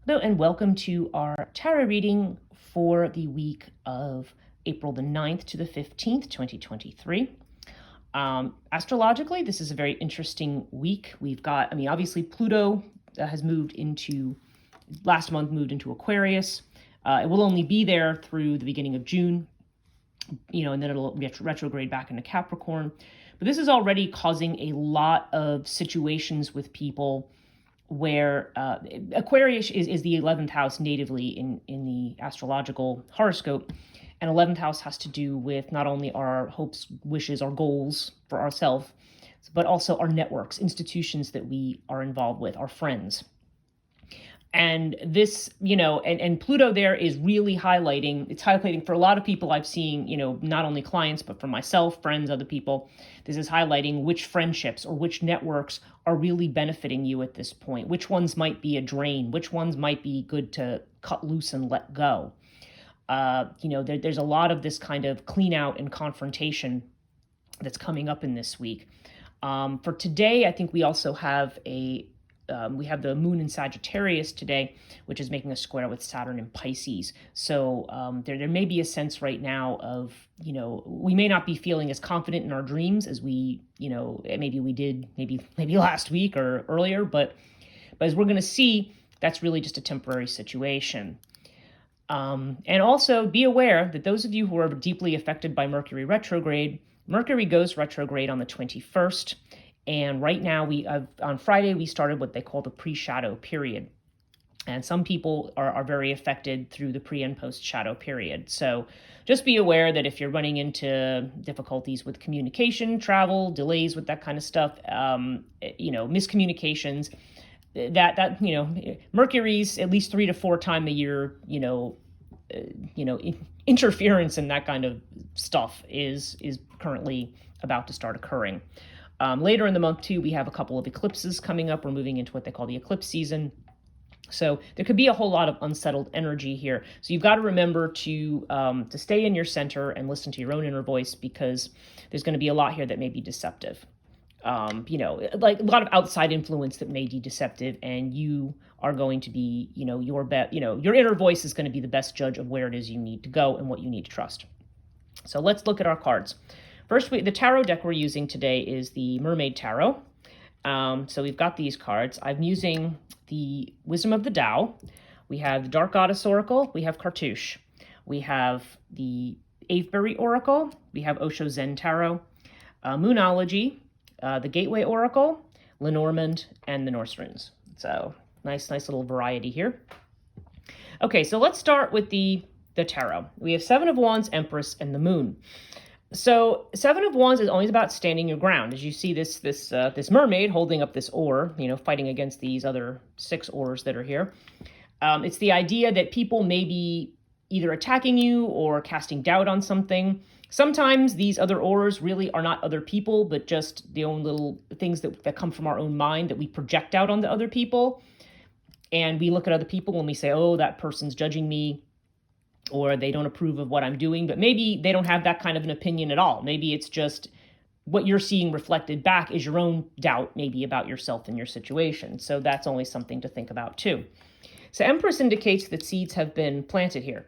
Hello and welcome to our tarot reading for the week of April the 9th to the 15th, 2023. Astrologically, this is a very interesting week. We've got, obviously Pluto has moved into, last month moved into Aquarius. It will only be there through the beginning of June, and then it'll retrograde back into Capricorn. But this is already causing a lot of situations with people where Aquarius is the 11th house natively in the astrological horoscope. And 11th house has to do with not only our hopes, wishes, our goals for ourselves, but also our networks, institutions that we are involved with, our friends. And this, and Pluto there is really highlighting for a lot of people I've seen, not only clients, but for myself, friends, other people, this is highlighting which friendships or which networks are really benefiting you at this point, which ones might be a drain, which ones might be good to cut loose and let go. There's a lot of this kind of clean out and confrontation that's coming up in this week. For today, I think we also have we have the moon in Sagittarius today, which is making a square with Saturn in Pisces. So there may be a sense right now of, we may not be feeling as confident in our dreams as we, maybe we did maybe last week or earlier, but as we're going to see, that's really just a temporary situation. And also be aware that those of you who are deeply affected by Mercury retrograde, Mercury goes retrograde on the 21st. And right now, on Friday, we started what they call the pre-shadow period. And some people are very affected through the pre and post-shadow period. So just be aware that if you're running into difficulties with communication, travel, delays with that kind of stuff, miscommunications, that Mercury's at least 3 to 4 times a year, interference and that kind of stuff is currently about to start occurring. Later in the month, too, we have a couple of eclipses coming up. We're moving into what they call the eclipse season. So there could be a whole lot of unsettled energy here. So you've got to remember to stay in your center and listen to your own inner voice, because there's going to be a lot here that may be deceptive. Like a lot of outside influence that may be deceptive, and you are going to be, your inner voice is going to be the best judge of where it is you need to go and what you need to trust. So let's look at our cards. First, the tarot deck we're using today is the Mermaid Tarot. So we've got these cards. I'm using the Wisdom of the Tao. We have the Dark Goddess Oracle. We have Cartouche. We have the Avebury Oracle. We have Osho Zen Tarot. Moonology, the Gateway Oracle, Lenormand, and the Norse Runes. So nice little variety here. Okay, so let's start with the tarot. We have Seven of Wands, Empress, and the Moon. So Seven of Wands is always about standing your ground. As you see this mermaid holding up this oar, fighting against these other 6 oars that are here. It's the idea that people may be either attacking you or casting doubt on something. Sometimes these other oars really are not other people, but just the own little things that come from our own mind that we project out onto other people. And we look at other people and we say, oh, that person's judging me, or they don't approve of what I'm doing, but maybe they don't have that kind of an opinion at all. Maybe it's just what you're seeing reflected back is your own doubt, maybe about yourself and your situation. So that's always something to think about too. So Empress indicates that seeds have been planted here.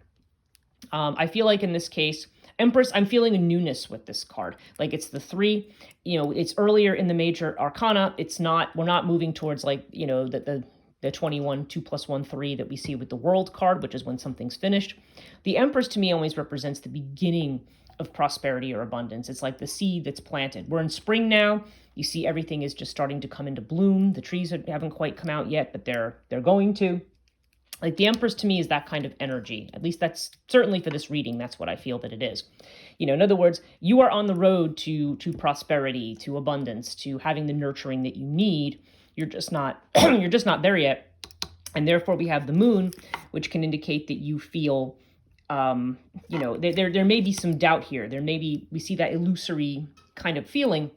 I feel like in this case, Empress, I'm feeling a newness with this card. Like it's the 3, it's earlier in the major arcana. We're not moving towards the 21, 2 + 1, 3 that we see with the World card, which is when something's finished. The Empress to me always represents the beginning of prosperity or abundance. It's like the seed that's planted. We're in spring now. You see everything is just starting to come into bloom. The trees haven't quite come out yet, but they're going to. Like the Empress to me is that kind of energy. At least that's certainly for this reading. That's what I feel that it is. In other words, you are on the road to prosperity, to abundance, to having the nurturing that you need. You're just not there yet. And therefore we have the Moon, which can indicate that you feel, there may be some doubt here. We see that illusory kind of feeling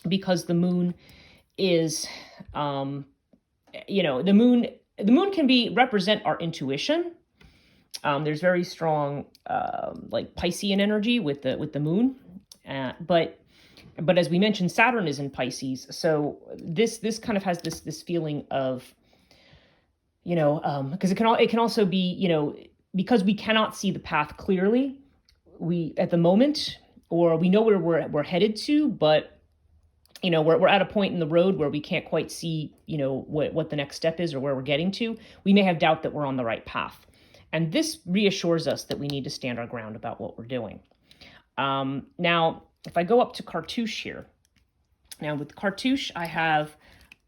because the Moon is, the Moon can represent our intuition. There's very strong, Piscean energy with the Moon, but as we mentioned, Saturn is in Pisces, so this kind of has this feeling of because it can also be, because we cannot see the path clearly, we at the moment, or we know where we're headed to, but we're at a point in the road where we can't quite see, what the next step is or where we're getting to. We may have doubt that we're on the right path. And this reassures us that we need to stand our ground about what we're doing. Now, if I go up to Cartouche here, now with Cartouche, I have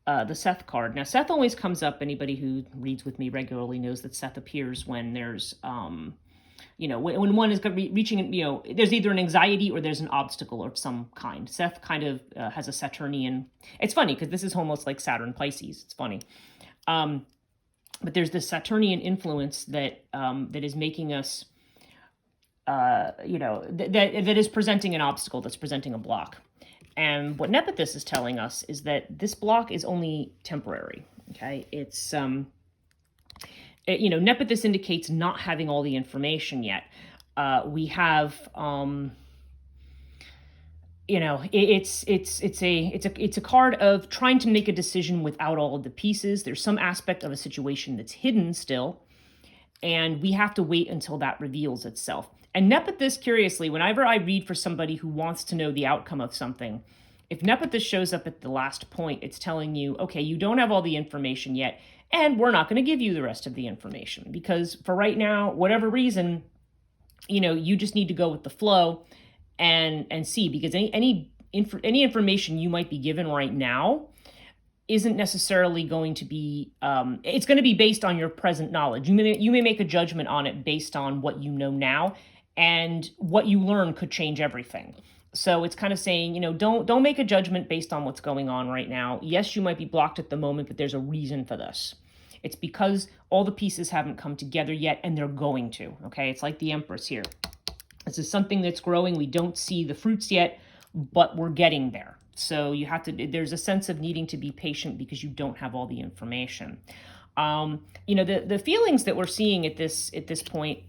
the Seth card. Now, Seth always comes up. Anybody who reads with me regularly knows that Seth appears when there's, when one is reaching, there's either an anxiety or there's an obstacle of some kind. Seth kind of has a Saturnian. It's funny because this is almost like Saturn Pisces. It's funny. But there's this Saturnian influence that is making us, that is presenting an obstacle, that's presenting a block. And what Nephthys is telling us is that this block is only temporary. Okay, it's Nephthys indicates not having all the information yet. We have, it's a card of trying to make a decision without all of the pieces. There's some aspect of a situation that's hidden still, and we have to wait until that reveals itself. And Nephthys, curiously, whenever I read for somebody who wants to know the outcome of something, if Nephthys shows up at the last point, it's telling you, okay, you don't have all the information yet, and we're not going to give you the rest of the information, because for right now, whatever reason, you just need to go with the flow and see, because any information you might be given right now isn't necessarily going to be, it's going to be based on your present knowledge. You may make a judgment on it based on what you know now, and what you learn could change everything. So it's kind of saying, don't make a judgment based on what's going on right now. Yes, you might be blocked at the moment, but there's a reason for this. It's because all the pieces haven't come together yet, and they're going to, okay? It's like the Empress here. This is something that's growing. We don't see the fruits yet, but we're getting there. So there's a sense of needing to be patient because you don't have all the information. The feelings that we're seeing at this point,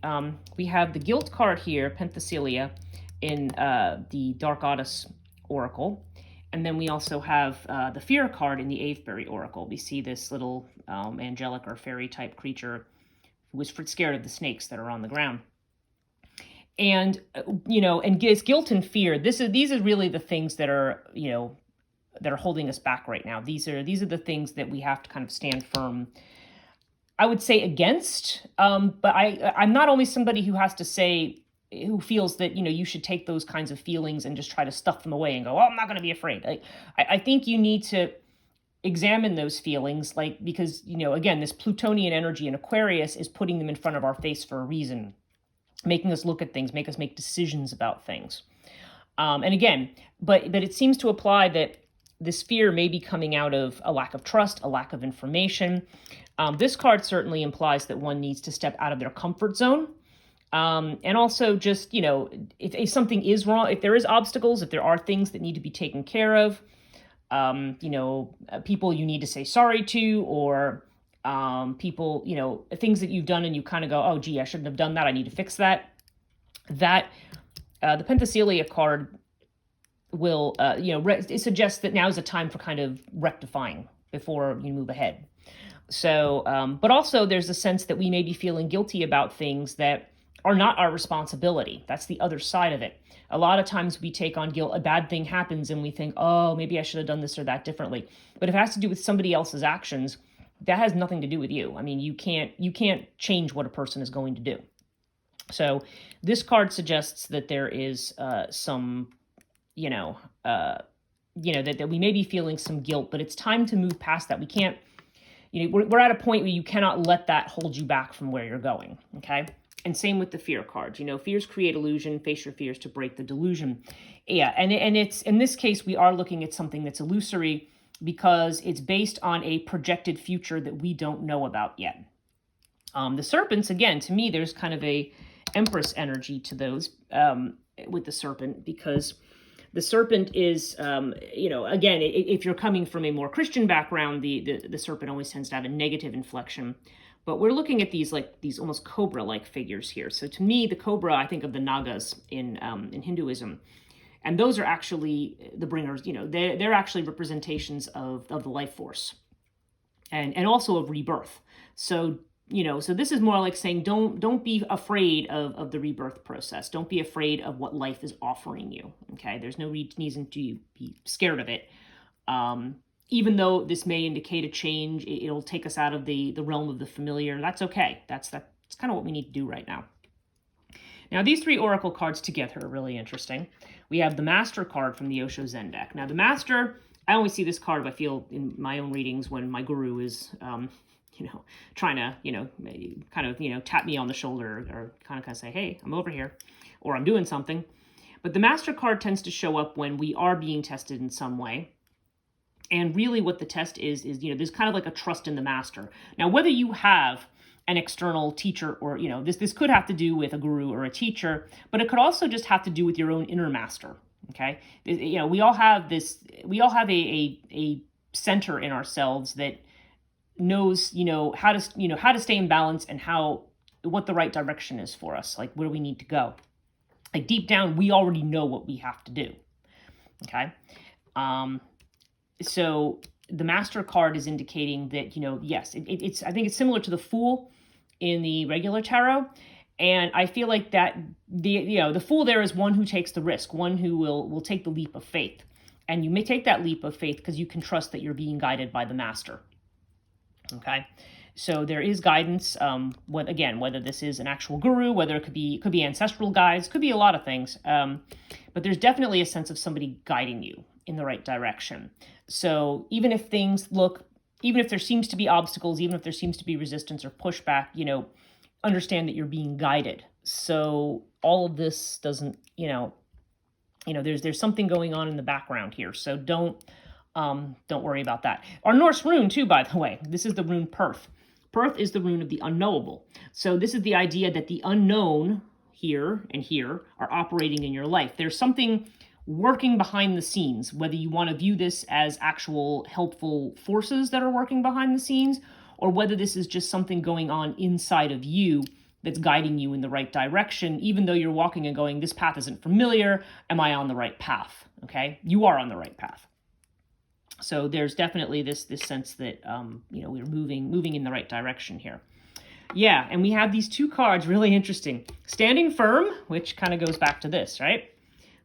we have the Guilt card here, Penthesilea, in the Dark Goddess Oracle. And then we also have the Fear card in the Avebury Oracle. We see this little angelic or fairy type creature who was scared of the snakes that are on the ground. And, and guilt and fear, these are really the things that are, that are holding us back right now. These are the things that we have to kind of stand firm, I would say, against. But I'm not always somebody who feels that, you should take those kinds of feelings and just try to stuff them away and go, oh, I'm not going to be afraid. I think you need to examine those feelings, because, again, this Plutonian energy in Aquarius is putting them in front of our face for a reason, making us look at things, make us make decisions about things. And again, but it seems to apply that this fear may be coming out of a lack of trust, a lack of information. This card certainly implies that one needs to step out of their comfort zone. And also just, if something is wrong, if there is obstacles, if there are things that need to be taken care of, people you need to say sorry to, or people, things that you've done and you kind of go, oh, gee, I shouldn't have done that. I need to fix that. The Penthesilea card will, it suggests that now is a time for kind of rectifying before you move ahead. So, but also there's a sense that we may be feeling guilty about things that are not our responsibility. That's the other side of it. A lot of times we take on guilt. A bad thing happens and we think, oh, maybe I should have done this or that differently. But if it has to do with somebody else's actions, that has nothing to do with you. I mean, you can't change what a person is going to do. So this card suggests that there is some, that we may be feeling some guilt, but it's time to move past that. We can't, we're at a point where you cannot let that hold you back from where you're going, okay? And same with the Fear card. Fears create illusion. Face your fears to break the delusion. Yeah, and it's, in this case, we are looking at something that's illusory because it's based on a projected future that we don't know about yet. The Serpents, again, to me, there's kind of a Empress energy to those with the Serpent, because the Serpent is, again, if you're coming from a more Christian background, the Serpent always tends to have a negative inflection. But we're looking at these almost cobra-like figures here. So to me, the cobra, I think of the Nagas in Hinduism. And those are actually the bringers, they're actually representations of the life force. and also of rebirth. So, so this is more like saying don't be afraid of the rebirth process. Don't be afraid of what life is offering you. Okay, there's no reason to be scared of it. Even though this may indicate a change, it'll take us out of the realm of the familiar. That's okay. That's kind of what we need to do right now. Now, these three oracle cards together are really interesting. We have the Master card from the Osho Zen deck. Now, the Master, I only see this card, I feel, in my own readings when my guru is, trying to, kind of, tap me on the shoulder or kind of say, hey, I'm over here, or I'm doing something. But the Master card tends to show up when we are being tested in some way. And really what the test is, there's kind of like a trust in the Master. Now, whether you have an external teacher or, this could have to do with a guru or a teacher, but it could also just have to do with your own inner master. Okay. We all have a center in ourselves that knows, how to stay in balance and what the right direction is for us. Like, where we need to go. Like, deep down, we already know what we have to do. Okay. So the Master card is indicating that, yes, it's, I think it's similar to the Fool in the regular tarot. And I feel like that the Fool there is one who takes the risk, one who will take the leap of faith. And you may take that leap of faith because you can trust that you're being guided by the Master. Okay. So there is guidance, whether this is an actual guru, whether it could be ancestral guides, could be a lot of things. But there's definitely a sense of somebody guiding you in the right direction. So even if there seems to be obstacles, even if there seems to be resistance or pushback, understand that you're being guided. So all of this doesn't, there's something going on in the background here. So don't worry about that. Our Norse rune too, by the way, this is the rune Perth. Perth is the rune of the unknowable. So this is the idea that the unknown here and here are operating in your life. There's something working behind the scenes, whether you want to view this as actual helpful forces that are working behind the scenes, or whether this is just something going on inside of you that's guiding you in the right direction, even though you're walking and going, this path isn't familiar. Am I on the right path? Okay, you are on the right path. So there's definitely this sense that, we're moving in the right direction here. Yeah, and we have these two cards, really interesting. Standing Firm, which kind of goes back to this, right?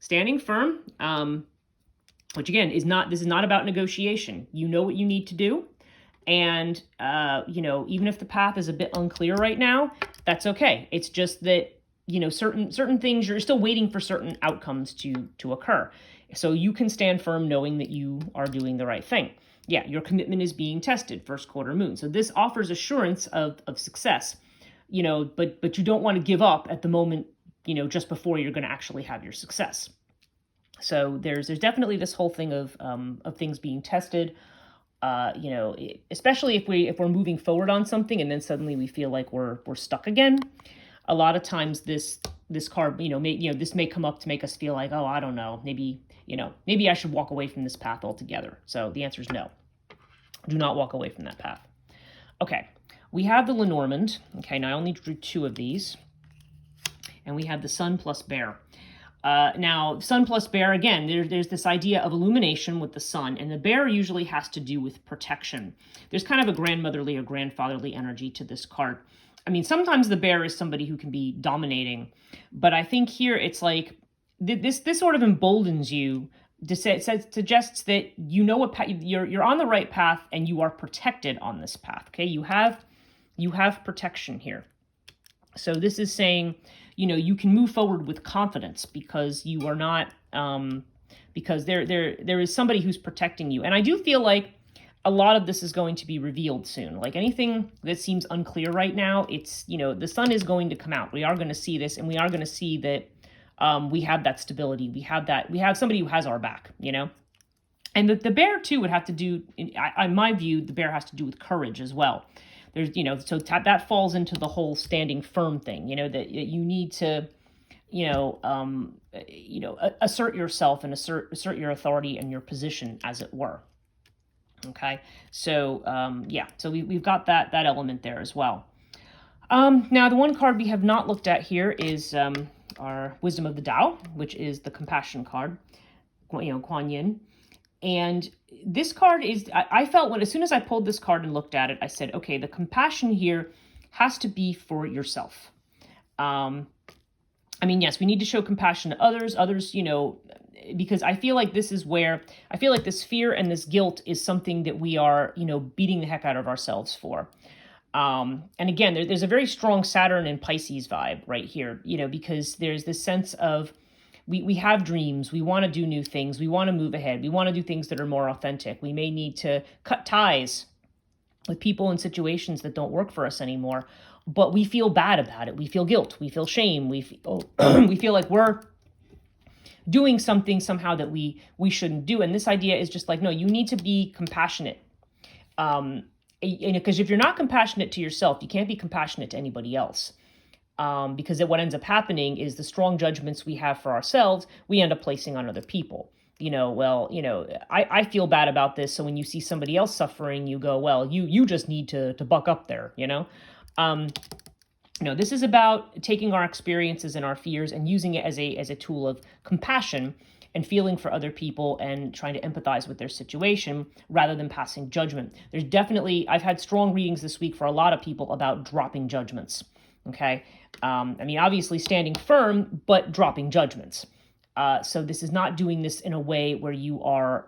Standing Firm, which again this is not about negotiation. You know what you need to do. And, even if the path is a bit unclear right now, that's okay. It's just that, certain things, you're still waiting for certain outcomes to occur. So you can stand firm knowing that you are doing the right thing. Yeah, your commitment is being tested, first quarter moon. So this offers assurance of success, but you don't want to give up at the moment, just before you're going to actually have your success. So there's definitely this whole thing of things being tested, especially if we're moving forward on something and then suddenly we feel like we're stuck again. A lot of times this card, this may come up to make us feel like, oh, I don't know, maybe I should walk away from this path altogether. So the answer is no. Do not walk away from that path. Okay, we have the Lenormand. Okay, now I only drew two of these. And we have the Sun plus Bear. Now, Sun plus Bear, again, there's this idea of illumination with the sun, and the bear usually has to do with protection. There's kind of a grandmotherly or grandfatherly energy to this card. I mean, sometimes the bear is somebody who can be dominating, but I think here it's like this sort of emboldens you. It suggests that you know what you're on the right path and you are protected on this path. Okay, you have protection here. So this is saying, you can move forward with confidence because you are not, because there is somebody who's protecting you. And I do feel like a lot of this is going to be revealed soon. Like anything that seems unclear right now, it's, the sun is going to come out. We are going to see this, and we are going to see that we have that stability. We have somebody who has our back, And the bear too would have to do, in my view, the bear has to do with courage as well. There's, so that falls into the whole standing firm thing, that you need to, assert yourself and assert your authority and your position, as it were. Okay, so so we've got that element there as well. Now the one card we have not looked at here is our Wisdom of the Tao, which is the Compassion card, Kuan Yin. And this card is, I felt when, as soon as I pulled this card and looked at it, I said, okay, the compassion here has to be for yourself. I mean, yes, we need to show compassion to others, because I feel like this is where I feel like this fear and this guilt is something that we are, beating the heck out of ourselves for. And again, there's a very strong Saturn and Pisces vibe right here, because there's this sense of we have dreams, we want to do new things, we want to move ahead, we want to do things that are more authentic. We may need to cut ties with people and situations that don't work for us anymore, but we feel bad about it. We feel guilt, we feel shame, we feel, we feel like we're doing something somehow that we shouldn't do. And this idea is just like, no, you need to be compassionate. Because if you're not compassionate to yourself, you can't be compassionate to anybody else. Because what ends up happening is the strong judgments we have for ourselves, we end up placing on other people. I feel bad about this. So when you see somebody else suffering, you go, well, you just need to buck up there, this is about taking our experiences and our fears and using it as a tool of compassion and feeling for other people and trying to empathize with their situation rather than passing judgment. I've had strong readings this week for a lot of people about dropping judgments. Okay. Obviously standing firm, but dropping judgments. So this is not doing this in a way where you are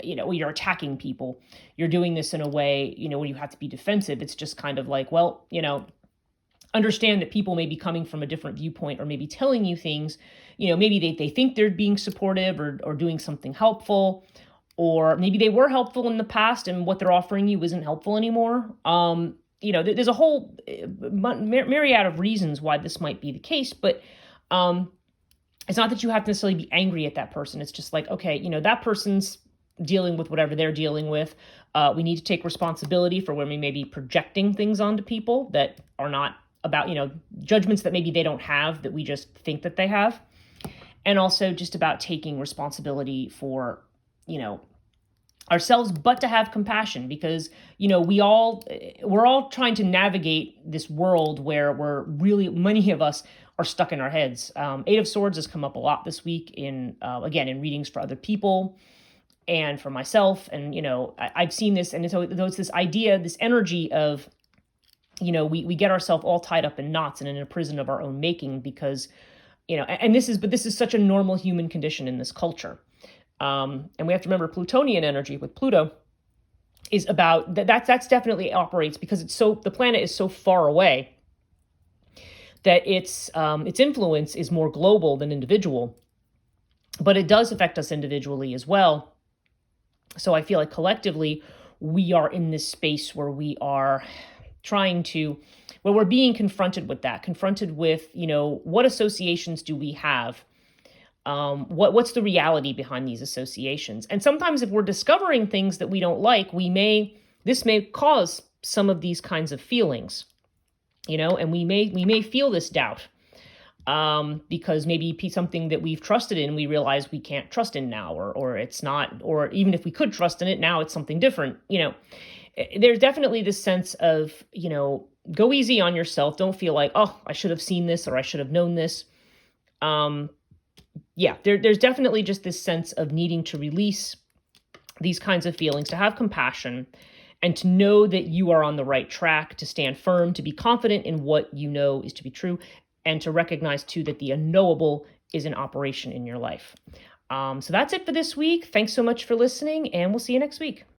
you're attacking people. You're doing this in a way, where you have to be defensive. It's just kind of like, well, understand that people may be coming from a different viewpoint or maybe telling you things, maybe they think they're being supportive or doing something helpful, or maybe they were helpful in the past and what they're offering you isn't helpful anymore. There's a whole myriad of reasons why this might be the case, but it's not that you have to necessarily be angry at that person. It's just like, okay, that person's dealing with whatever they're dealing with. We need to take responsibility for when we may be projecting things onto people that are not about, judgments that maybe they don't have that we just think that they have. And also just about taking responsibility for, ourselves, but to have compassion because, we're all trying to navigate this world where many of us are stuck in our heads. Eight of Swords has come up a lot this week in readings for other people and for myself. And, I've seen this. And so it's this idea, this energy of, we get ourselves all tied up in knots and in a prison of our own making because, this is such a normal human condition in this culture. And we have to remember Plutonian energy with Pluto is about that's definitely operates because the planet is so far away that its influence is more global than individual, but it does affect us individually as well. So I feel like collectively we are in this space where we are where we're being confronted with, what associations do we have? What's the reality behind these associations? And sometimes if we're discovering things that we don't like, this may cause some of these kinds of feelings, and we may feel this doubt, because maybe something that we've trusted in, we realize we can't trust in now, or it's not, or even if we could trust in it now, it's something different, There's definitely this sense of, go easy on yourself. Don't feel like, oh, I should have seen this or I should have known this. There's definitely just this sense of needing to release these kinds of feelings, to have compassion, and to know that you are on the right track, to stand firm, to be confident in what you know is to be true, and to recognize, too, that the unknowable is in operation in your life. So that's it for this week. Thanks so much for listening, and we'll see you next week.